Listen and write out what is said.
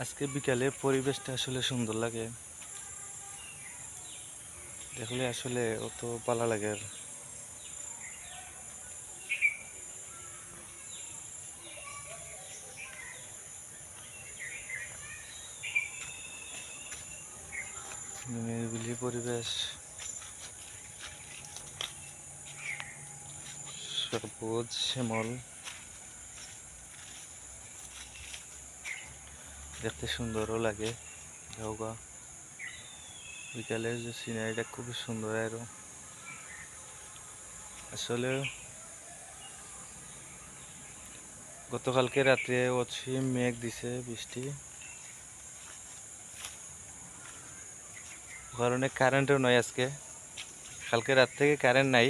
আজকে বিকালে পরিবেশটা আসলে সুন্দর লাগে, দেখলে আসলে অত ভালো লাগে আর। নিরিবিলি পরিবেশ, সবুজ শ্যামল, দেখতে সুন্দরও লাগে। যাওগা বিকালের যে সিনারিটা খুবই সুন্দর আর আসলে গতকালকে রাতে অসীম মেঘ দিছে, বৃষ্টি কারণে কারেন্টও নয় আজকে। কালকে রাত থেকে কারেন্ট নাই।